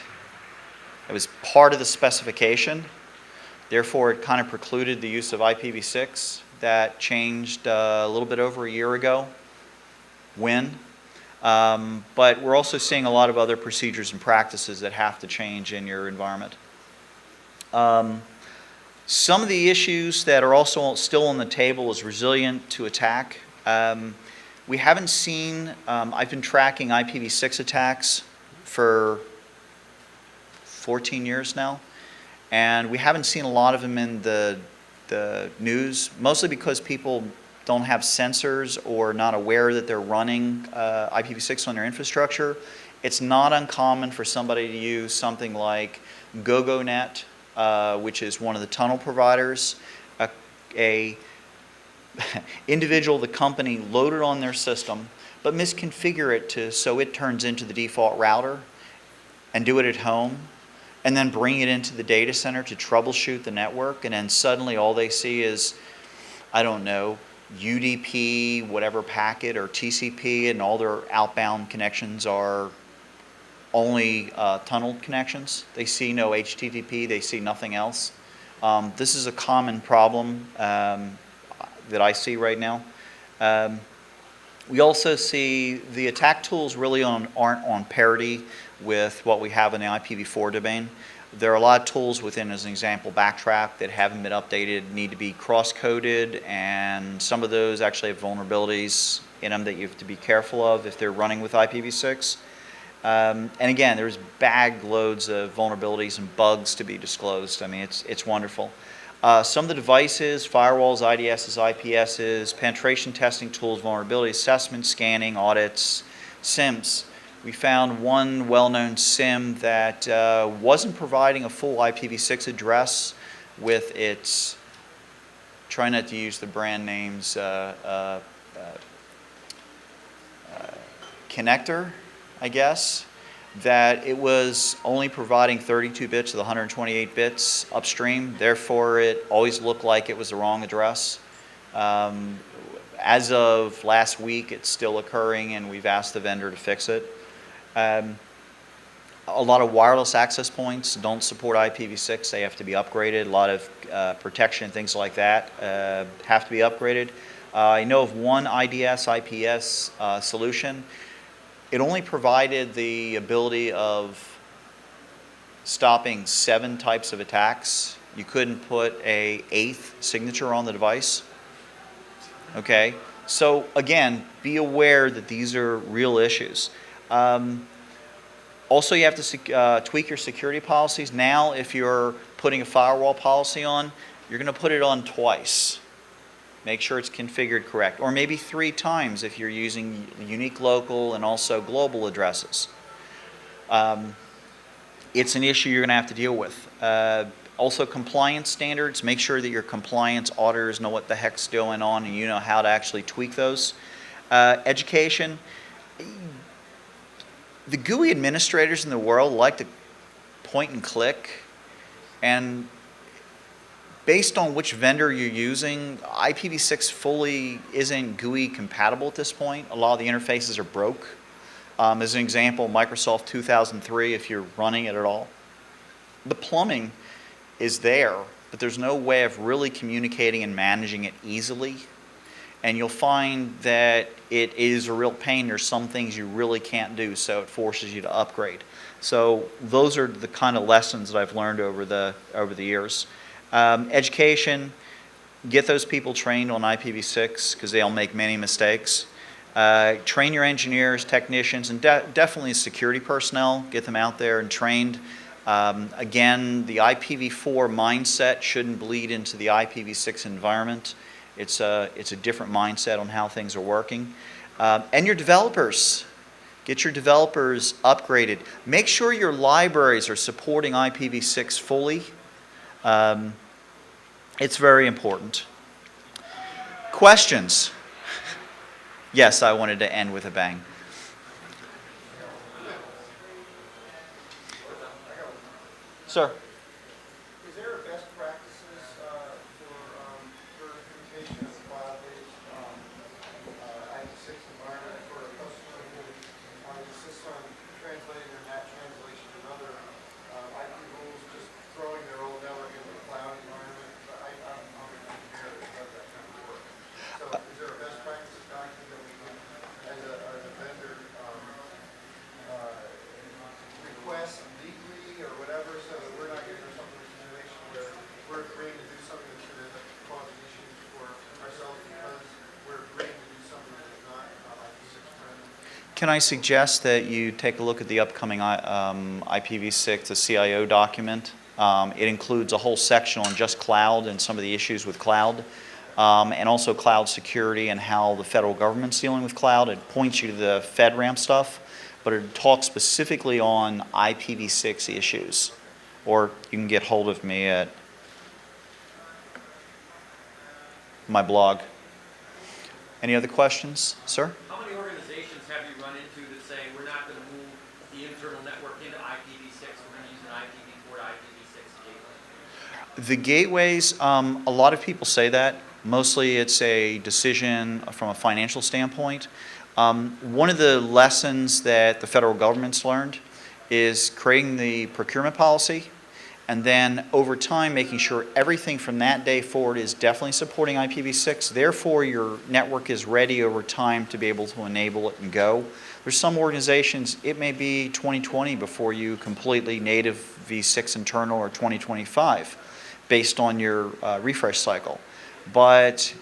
It was part of the specification. Therefore, it kind of precluded the use of IPv6. That changed a little bit over a year ago. When? But we're also seeing a lot of other procedures and practices that have to change in your environment. Some of the issues that are also still on the table is resilient to attack. We haven't seen, I've been tracking IPv6 attacks for 14 years now, and we haven't seen a lot of them in the news, mostly because people don't have sensors or not aware that they're running IPv6 on their infrastructure. It's not uncommon for somebody to use something like GoGoNet, which is one of the tunnel providers. A individual, the company, load it on their system, but misconfigure it so it turns into the default router and do it at home, and then bring it into the data center to troubleshoot the network, and then suddenly all they see is, I don't know, UDP, whatever packet, or TCP, and all their outbound connections are only tunneled connections. They see no HTTP, they see nothing else. This is a common problem that I see right now. We also see the attack tools really aren't on parity with what we have in the IPv4 domain. There are a lot of tools within, as an example, Backtrack, that haven't been updated, need to be cross-coded, and some of those actually have vulnerabilities in them that you have to be careful of if they're running with IPv6. And again, there's bag loads of vulnerabilities and bugs to be disclosed. I mean, it's wonderful. Some of the devices, firewalls, IDSs, IPSs, penetration testing tools, vulnerability assessment, scanning, audits, SIMs. We found one well-known SIM that wasn't providing a full IPv6 address with its, try not to use the brand names, connector, I guess, that it was only providing 32 bits of the 128 bits upstream. Therefore, it always looked like it was the wrong address. As of last week, it's still occurring, and we've asked the vendor to fix it. A lot of wireless access points don't support IPv6. They have to be upgraded. A lot of protection and things like that have to be upgraded. I know of one IDS, IPS solution. It only provided the ability of stopping 7 types of attacks. You couldn't put an 8th signature on the device. Okay, so again, be aware that these are real issues. Also, you have to tweak your security policies. Now, if you're putting a firewall policy on, you're going to put it on twice. Make sure it's configured correct, or maybe 3 times if you're using unique local and also global addresses. it's an issue you're going to have to deal with. Also, compliance standards. Make sure that your compliance auditors know what the heck's going on and you know how to actually tweak those. Education. The GUI administrators in the world like to point and click, and based on which vendor you're using, IPv6 fully isn't GUI compatible at this point. A lot of the interfaces are broke. As an example, Microsoft 2003, if you're running it at all. The plumbing is there, but there's no way of really communicating and managing it easily. And you'll find that it is a real pain. There's some things you really can't do, so it forces you to upgrade. So those are the kind of lessons that I've learned over the years. Education, get those people trained on IPv6 because they'll make many mistakes. Train your engineers, technicians, and definitely security personnel. Get them out there and trained. Again, the IPv4 mindset shouldn't bleed into the IPv6 environment. It's a different mindset on how things are working. And your developers. Get your developers upgraded. Make sure your libraries are supporting IPv6 fully. It's very important. Questions? Yes, I wanted to end with a bang. Sir? Is there a best practices for verification of cloud-based IPv6 environment for a customer who insists on translating their NAT translation and other IP rules, just throwing their old network into a cloud environment? I'm an engineer that does that kind of work. So is there a best practices document that we can, as a vendor, request legally or whatever, so that we're not getting ourselves in a situation where we're agreeing to do something that's going to end up causing issues for ourselves because we're agreeing to do something that's not IPv6 friendly? Can I suggest that you take a look at the upcoming IPv6, the CIO document? It includes a whole section on just cloud and some of the issues with cloud, and also cloud security and how the federal government's dealing with cloud. It points you to the FedRAMP stuff, but it talks specifically on IPv6 issues. Or you can get hold of me at my blog. Any other questions, sir? How many organizations have you run into that say we're not going to move the internal network into IPv6, we're going to use an IPv4 to IPv6 gateway? The gateways, a lot of people say that. Mostly it's a decision from a financial standpoint. One of the lessons that the federal government's learned is creating the procurement policy and then over time making sure everything from that day forward is definitely supporting IPv6. Therefore, your network is ready over time to be able to enable it and go. There's some organizations, it may be 2020 before you completely native v6 internal or 2025 based on your refresh cycle. But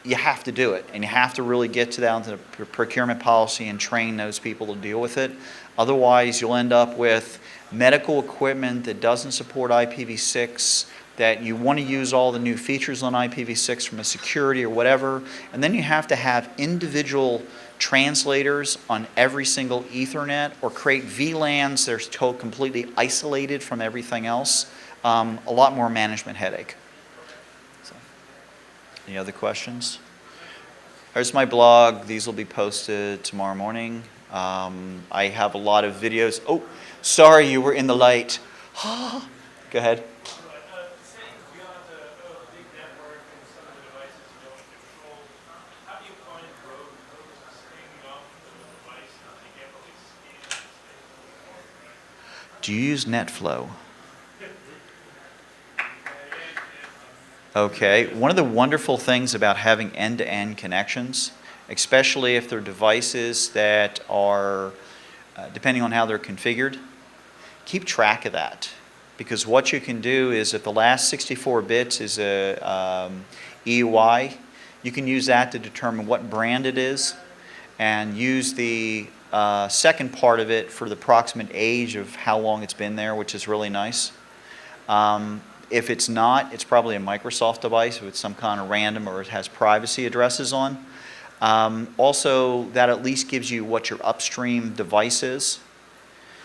you have to do it, and you have to really get down to the procurement policy and train those people to deal with it. Otherwise, you'll end up with medical equipment that doesn't support IPv6, that you want to use all the new features on IPv6 from a security or whatever, and then you have to have individual translators on every single Ethernet or create VLANs that are completely isolated from everything else. A lot more management headache. Any other questions? There's my blog. These will be posted tomorrow morning. I have a lot of videos. Oh, sorry, you were in the light. Go ahead. Saying beyond a big network and some of the devices you don't control, how do you find road codes hanging off the device and they can't really scan it? Do you use NetFlow? Okay, one of the wonderful things about having end-to-end connections, especially if they're devices that are, depending on how they're configured, keep track of that. Because what you can do is if the last 64 bits is a EUI, you can use that to determine what brand it is and use the second part of it for the approximate age of how long it's been there, which is really nice. If it's not, it's probably a Microsoft device if it's some kind of random or it has privacy addresses on. Also, that at least gives you what your upstream device is.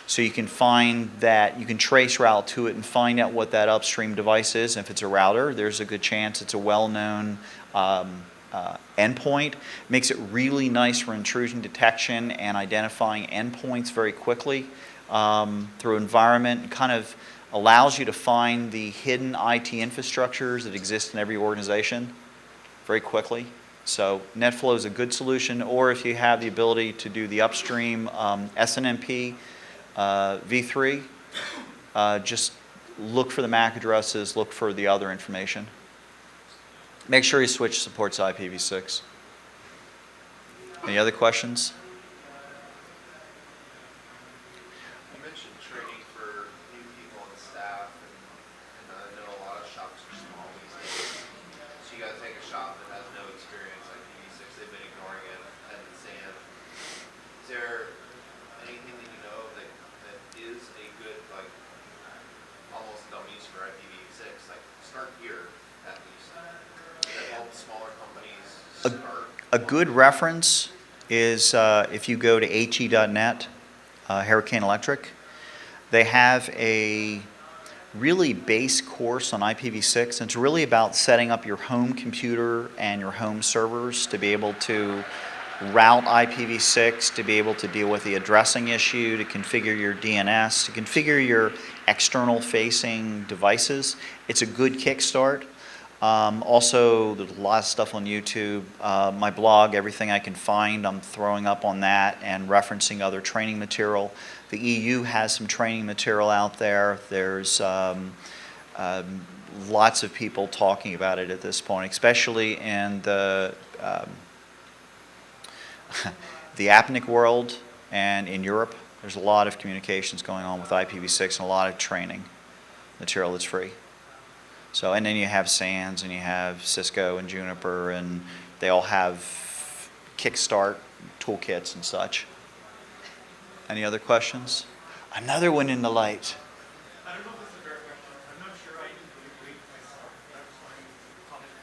So you can find that, you can trace route to it and find out what that upstream device is. If it's a router, there's a good chance it's a well-known endpoint. Makes it really nice for intrusion detection and identifying endpoints very quickly through environment, and kind of allows you to find the hidden IT infrastructures that exist in every organization very quickly. So NetFlow is a good solution, or if you have the ability to do the upstream SNMP v3, just look for the MAC addresses, look for the other information. Make sure your switch supports IPv6. Any other questions? You mentioned training for new people and staff, and I know a lot of shops are small these days. So you got to take a shop that has no experience like IPv6, they've been ignoring it, head in the sand. Is there anything that you know that is a good, like, almost dummies for IPv6? Like, start here at least. That help smaller companies start. A good reference is if you go to he.net, Hurricane Electric, they have a really base course on IPv6. And it's really about setting up your home computer and your home servers to be able to route IPv6, to be able to deal with the addressing issue, to configure your DNS, to configure your external facing devices. It's a good kickstart. Also, there's a lot of stuff on YouTube. My blog, everything I can find, I'm throwing up on that and referencing other training material. The EU has some training material out there. There's lots of people talking about it at this point, especially in the the APNIC world and in Europe. There's a lot of communications going on with IPv6 and a lot of training material that's free. So, and then you have SANS and you have Cisco and Juniper, and they all have Kickstart toolkits and such. Any other questions? Another one in the light. I don't know if this is a fair question. I'm not sure I really agree with myself, but I was wanting to comment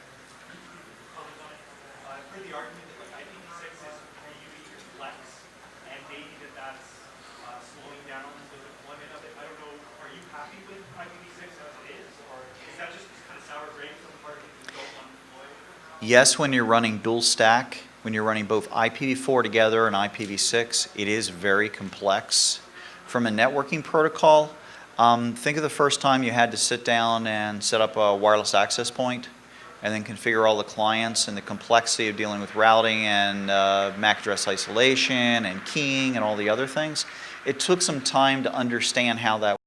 on it. I've heard the argument that like IPv6 is really complex, and maybe that's slowing down the deployment of it. I don't know. Are you happy with IPv6 as it is, or is that just kind of sour grapes on the part of people who don't want to deploy it? Yes, when you're running dual stack, when you're running both IPv4 together and IPv6, it is very complex. From a networking protocol, think of the first time you had to sit down and set up a wireless access point and then configure all the clients, and the complexity of dealing with routing and MAC address isolation and keying and all the other things. It took some time to understand how that